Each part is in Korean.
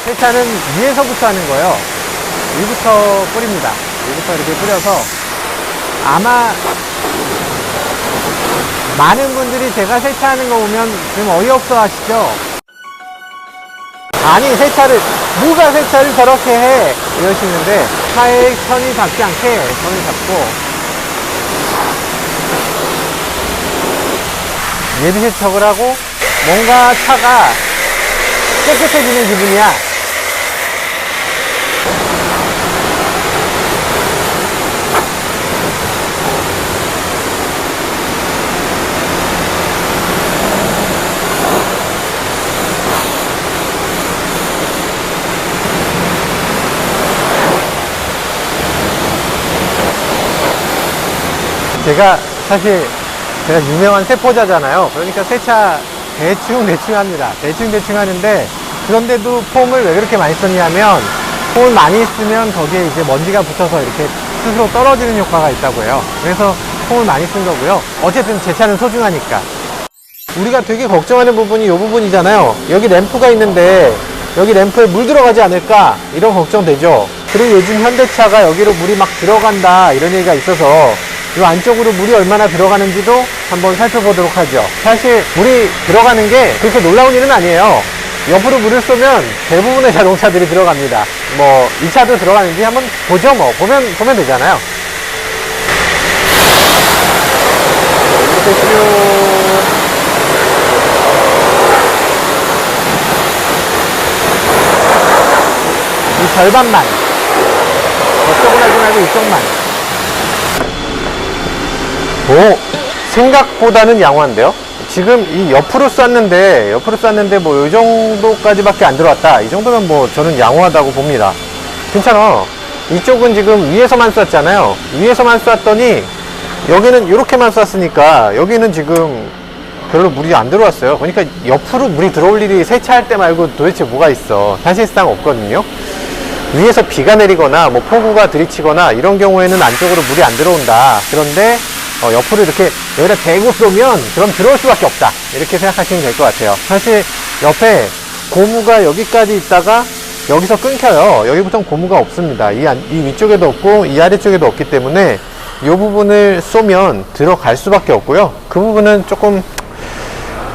세차는 위에서부터 하는 거예요. 위부터 뿌립니다. 위부터 이렇게 뿌려서 아마 많은 분들이 제가 세차하는 거 보면 좀 어이없어 하시죠? 아니 세차를 누가 세차를 저렇게 해 이러시는데 차에 선이 닿지 않게 선을 잡고 예비 세척을 하고 뭔가 차가 깨끗해지는 기분이야. 사실 제가 유명한 세포자잖아요. 그러니까 세차 대충 합니다. 대충 하는데, 그런데도 폼을 왜 그렇게 많이 썼냐면 폼을 많이 쓰면 거기에 이제 먼지가 붙어서 이렇게 스스로 떨어지는 효과가 있다고 해요. 그래서 폼을 많이 쓴 거고요. 어쨌든 제 차는 소중하니까. 우리가 되게 걱정하는 부분이 이 부분이잖아요. 여기 램프가 있는데 여기 램프에 물 들어가지 않을까 이런 걱정되죠. 그리고 요즘 현대차가 여기로 물이 막 들어간다 이런 얘기가 있어서 이 안쪽으로 물이 얼마나 들어가는지도 한번 살펴보도록 하죠. 사실 물이 들어가는 게 그렇게 놀라운 일은 아니에요. 옆으로 물을 쏘면 대부분의 자동차들이 들어갑니다. 뭐 이 차도 들어가는지 한번 보죠. 뭐 보면 되잖아요. 이렇게 쭉 이 절반만, 저쪽을 하지 말고 이쪽만. 오, 생각보다는 양호한데요? 지금 이 옆으로 쐈는데 뭐 이 정도까지밖에 안 들어왔다. 이 정도면 뭐 저는 양호하다고 봅니다. 괜찮아. 이쪽은 지금 위에서만 쐈잖아요. 위에서만 쐈더니 여기는 이렇게만 쐈으니까 여기는 지금 별로 물이 안 들어왔어요. 그러니까 옆으로 물이 들어올 일이 세차할 때 말고 도대체 뭐가 있어. 사실상 없거든요. 위에서 비가 내리거나 뭐 폭우가 들이치거나 이런 경우에는 안쪽으로 물이 안 들어온다. 그런데 옆으로 이렇게 여기다 대고 쏘면 그럼 들어올 수밖에 없다. 이렇게 생각하시면 될 것 같아요. 사실 옆에 고무가 여기까지 있다가 여기서 끊겨요. 여기부터는 고무가 없습니다. 이 위쪽에도 없고 이 아래쪽에도 없기 때문에 이 부분을 쏘면 들어갈 수밖에 없고요. 그 부분은 조금,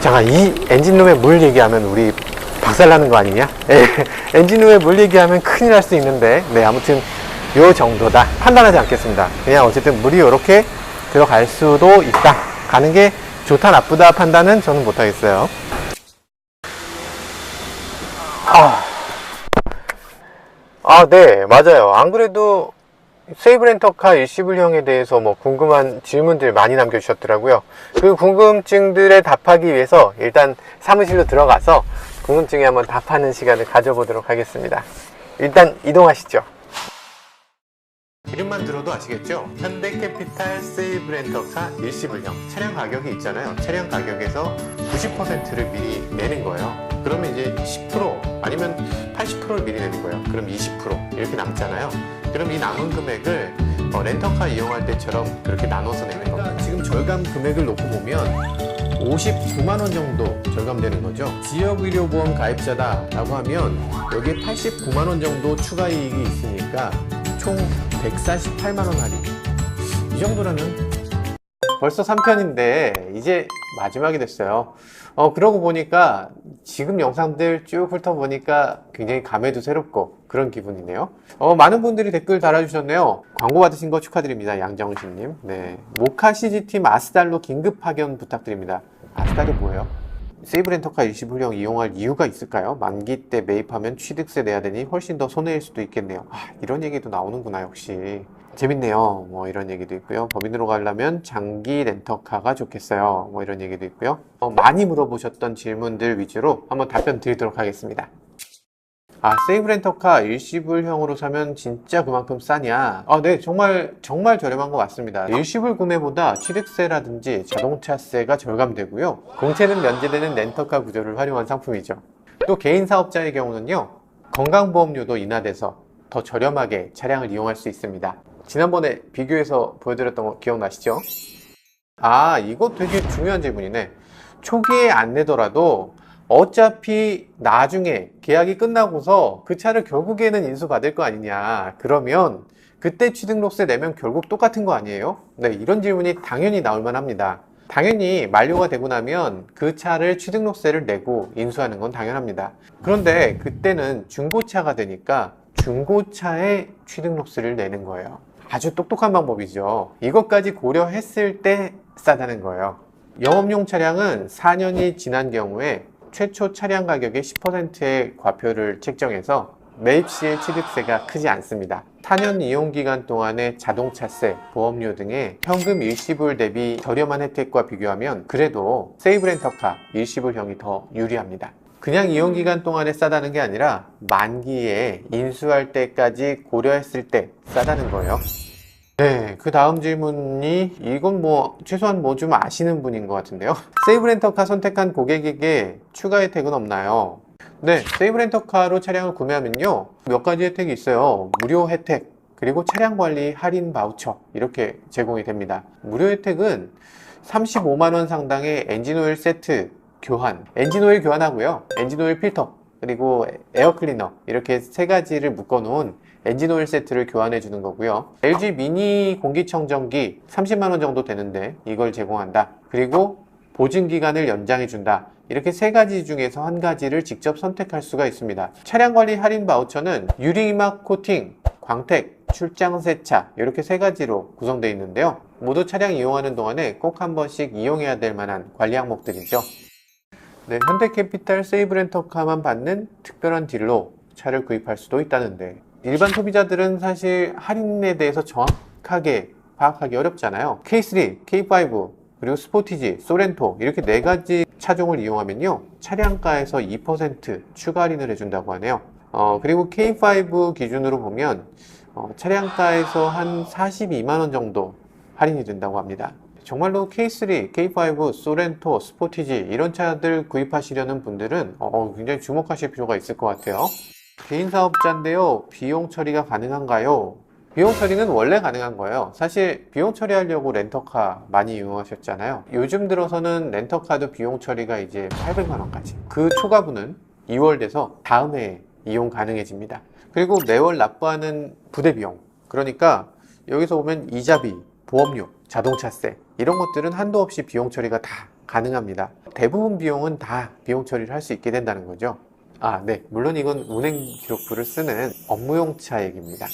잠깐, 이 엔진룸에 물 얘기하면 우리 박살나는 거 아니냐? 엔진룸에 물 얘기하면 큰일 날 수 있는데, 네, 아무튼 요 정도다. 판단하지 않겠습니다. 그냥 어쨌든 물이 이렇게 들어갈 수도 있다. 가는 게 좋다 나쁘다 판단은 저는 못하겠어요. 네, 맞아요. 안 그래도 세이브 렌터카 일시불형에 대해서 뭐 궁금한 질문들 많이 남겨주셨더라고요. 그 궁금증들에 답하기 위해서 일단 사무실로 들어가서 궁금증에 한번 답하는 시간을 가져보도록 하겠습니다. 일단 이동하시죠. 이름만 들어도 아시겠죠? 현대캐피탈 세이브 렌터카 일시불형 차량 가격이 있잖아요. 차량 가격에서 90%를 미리 내는 거예요. 그러면 이제 10% 아니면 80%를 미리 내는 거예요. 그럼 20% 이렇게 남잖아요. 그럼 이 남은 금액을 렌터카 이용할 때처럼 그렇게 나눠서 내는 겁니다. 지금 절감 금액을 놓고 보면 59만 원 정도 절감되는 거죠. 지역의료보험 가입자다 라고 하면 여기에 89만 원 정도 추가 이익이 있으니까 총 148만 원 할인. 이 정도라면 벌써 3편인데 이제 마지막이 됐어요. 그러고 보니까 지금 영상들 쭉 훑어보니까 굉장히 감회도 새롭고 그런 기분이네요. 많은 분들이 댓글 달아주셨네요. 광고 받으신 거 축하드립니다. 양정신님. 네, 모카 CGT 아스달로 긴급 파견 부탁드립니다. 아스달이 뭐예요? 세이브 렌터카 일시불형 이용할 이유가 있을까요? 만기 때 매입하면 취득세 내야 되니 훨씬 더 손해일 수도 있겠네요. 이런 얘기도 나오는구나. 역시 재밌네요. 뭐 이런 얘기도 있고요. 법인으로 가려면 장기 렌터카가 좋겠어요. 뭐 이런 얘기도 있고요. 많이 물어보셨던 질문들 위주로 한번 답변 드리도록 하겠습니다. 세이브 렌터카 일시불형으로 사면 진짜 그만큼 싸냐? 네, 정말 저렴한 것 같습니다. 일시불 구매보다 취득세라든지 자동차세가 절감되고요. 공채는 면제되는 렌터카 구조를 활용한 상품이죠. 또 개인 사업자의 경우는요, 건강보험료도 인하돼서 더 저렴하게 차량을 이용할 수 있습니다. 지난번에 비교해서 보여드렸던 거 기억나시죠? 이거 되게 중요한 질문이네. 초기에 안 내더라도 어차피 나중에 계약이 끝나고서 그 차를 결국에는 인수받을 거 아니냐. 그러면 그때 취등록세 내면 결국 똑같은 거 아니에요? 네, 이런 질문이 당연히 나올 만합니다. 당연히 만료가 되고 나면 그 차를 취등록세를 내고 인수하는 건 당연합니다. 그런데 그때는 중고차가 되니까 중고차에 취등록세를 내는 거예요. 아주 똑똑한 방법이죠. 이것까지 고려했을 때 싸다는 거예요. 영업용 차량은 4년이 지난 경우에 최초 차량 가격의 10%의 과표를 책정해서 매입 시의 취득세가 크지 않습니다. 4년 이용기간 동안의 자동차세, 보험료 등의 현금 일시불 대비 저렴한 혜택과 비교하면 그래도 세이브 렌터카 일시불형이 더 유리합니다. 그냥 이용기간 동안에 싸다는 게 아니라 만기에 인수할 때까지 고려했을 때 싸다는 거예요. 네, 그 다음 질문이 이건 최소한 좀 아시는 분인 것 같은데요. 세이브 렌터카 선택한 고객에게 추가 혜택은 없나요? 네, 세이브 렌터카로 차량을 구매하면요 몇 가지 혜택이 있어요. 무료 혜택, 그리고 차량 관리 할인 바우처 이렇게 제공이 됩니다. 무료 혜택은 35만원 상당의 엔진오일 세트 교환, 엔진오일 교환하고요, 엔진오일 필터, 그리고 에어클리너 이렇게 세 가지를 묶어 놓은 엔진오일 세트를 교환해 주는 거고요. LG 미니 공기청정기 30만원 정도 되는데 이걸 제공한다. 그리고 보증기간을 연장해 준다. 이렇게 세 가지 중에서 한 가지를 직접 선택할 수가 있습니다. 차량관리 할인 바우처는 유리막 코팅, 광택, 출장 세차 이렇게 세 가지로 구성되어 있는데요. 모두 차량 이용하는 동안에 꼭 한 번씩 이용해야 될 만한 관리 항목들이죠. 네, 현대캐피탈 세이브 렌터카만 받는 특별한 딜로 차를 구입할 수도 있다는데 일반 소비자들은 사실 할인에 대해서 정확하게 파악하기 어렵잖아요. K3, K5, 그리고 스포티지, 소렌토 이렇게 네 가지 차종을 이용하면요 차량가에서 2% 추가 할인을 해준다고 하네요. 그리고 K5 기준으로 보면 차량가에서 한 42만원 정도 할인이 된다고 합니다. 정말로 K3, K5, 소렌토, 스포티지 이런 차들 구입하시려는 분들은 굉장히 주목하실 필요가 있을 것 같아요. 개인사업자인데요, 비용 처리가 가능한가요? 비용 처리는 원래 가능한 거예요. 사실 비용 처리하려고 렌터카 많이 이용하셨잖아요. 요즘 들어서는 렌터카도 비용 처리가 이제 800만원까지, 그 초과분은 2월 돼서 다음 해에 이용 가능해집니다. 그리고 매월 납부하는 부대비용, 그러니까 여기서 보면 이자비, 보험료, 자동차세 이런 것들은 한도 없이 비용 처리가 다 가능합니다. 대부분 비용은 다 비용 처리를 할 수 있게 된다는 거죠. 네, 물론 이건 운행 기록부를 쓰는 업무용 차 얘기입니다.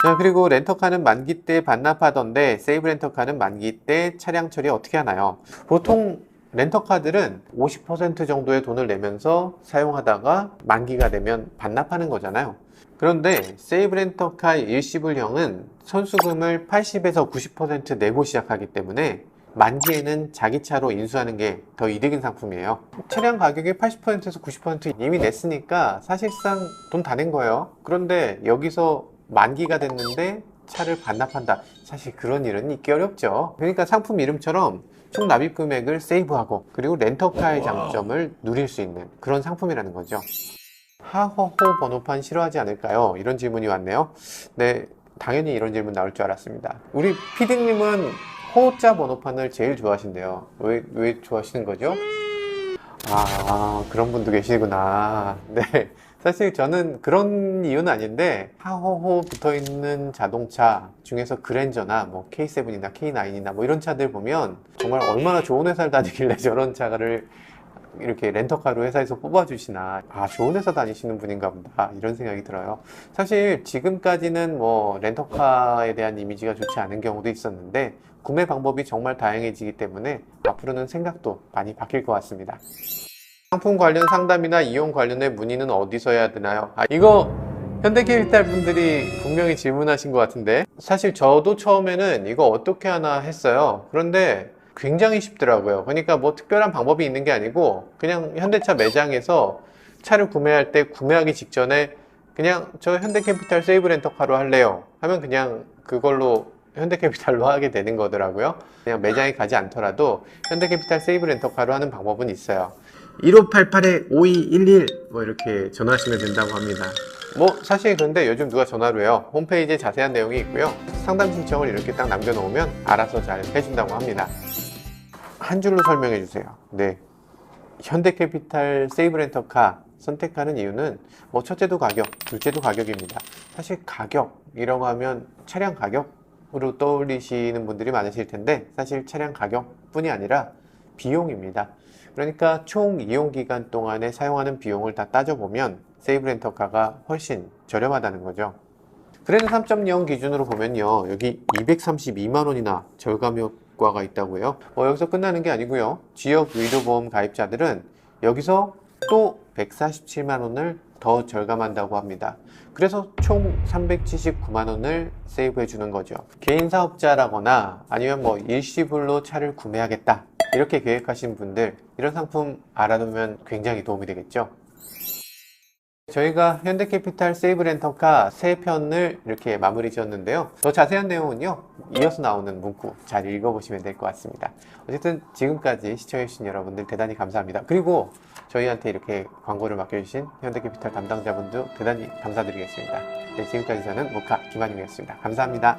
자, 그리고 렌터카는 만기 때 반납하던데 세이브 렌터카는 만기 때 차량 처리 어떻게 하나요? 보통 렌터카들은 50% 정도의 돈을 내면서 사용하다가 만기가 되면 반납하는 거잖아요. 그런데 세이브 렌터카 일시불형은 선수금을 80에서 90% 내고 시작하기 때문에 만기에는 자기 차로 인수하는 게 더 이득인 상품이에요. 차량 가격의 80%에서 90% 이미 냈으니까 사실상 돈 다 낸 거예요. 그런데 여기서 만기가 됐는데 차를 반납한다. 사실 그런 일은 있기 어렵죠. 그러니까 상품 이름처럼 총 납입 금액을 세이브하고 그리고 렌터카의 장점을 누릴 수 있는 그런 상품이라는 거죠. 하허호 번호판 싫어하지 않을까요? 이런 질문이 왔네요. 네, 당연히 이런 질문 나올 줄 알았습니다. 우리 피디님은 호자 번호판을 제일 좋아하신대요. 왜 좋아하시는 거죠? 그런 분도 계시구나. 네. 사실 저는 그런 이유는 아닌데 하호호 붙어있는 자동차 중에서 그랜저나 K7이나 K9이나 이런 차들 보면 정말 얼마나 좋은 회사를 다니길래 저런 차를 이렇게 렌터카로 회사에서 뽑아주시나, 좋은 회사 다니시는 분인가 보다 이런 생각이 들어요. 사실 지금까지는 렌터카에 대한 이미지가 좋지 않은 경우도 있었는데 구매 방법이 정말 다양해지기 때문에 앞으로는 생각도 많이 바뀔 것 같습니다. 상품 관련 상담이나 이용 관련의 문의는 어디서 해야 되나요? 이거 현대캐피탈 분들이 분명히 질문하신 것 같은데 사실 저도 처음에는 이거 어떻게 하나 했어요. 그런데 굉장히 쉽더라고요. 그러니까 특별한 방법이 있는 게 아니고 그냥 현대차 매장에서 차를 구매할 때 구매하기 직전에 그냥 저 현대캐피탈 세이브 렌터카로 할래요 하면 그냥 그걸로 현대캐피탈로 하게 되는 거더라고요. 그냥 매장에 가지 않더라도 현대캐피탈 세이브 렌터카로 하는 방법은 있어요. 1588-5211 이렇게 전화하시면 된다고 합니다. 사실 근데 요즘 누가 전화로 해요. 홈페이지에 자세한 내용이 있고요. 상담 신청을 이렇게 딱 남겨놓으면 알아서 잘 해준다고 합니다. 한 줄로 설명해 주세요. 네. 현대캐피탈 세이브 렌터카 선택하는 이유는 뭐 첫째도 가격, 둘째도 가격입니다. 사실 가격이라고 하면 차량 가격으로 떠올리시는 분들이 많으실 텐데 사실 차량 가격뿐이 아니라 비용입니다. 그러니까 총 이용 기간 동안에 사용하는 비용을 다 따져보면 세이브 렌터카가 훨씬 저렴하다는 거죠. 그래도 3.0 기준으로 보면요, 여기 232만 원이나 절감 효과가 있다고요. 여기서 끝나는 게 아니고요, 지역 의료보험 가입자들은 여기서 또 147만 원을 더 절감한다고 합니다. 그래서 총 379만 원을 세이브해 주는 거죠. 개인 사업자라거나 아니면 뭐 일시불로 차를 구매하겠다 이렇게 계획하신 분들, 이런 상품 알아두면 굉장히 도움이 되겠죠. 저희가 현대캐피탈 세이브 렌터카 3편을 이렇게 마무리 지었는데요. 더 자세한 내용은요, 이어서 나오는 문구 잘 읽어보시면 될 것 같습니다. 어쨌든 지금까지 시청해주신 여러분들 대단히 감사합니다. 그리고 저희한테 이렇게 광고를 맡겨주신 현대캐피탈 담당자분도 대단히 감사드리겠습니다. 네, 지금까지 저는 모카 김한용이었습니다. 감사합니다.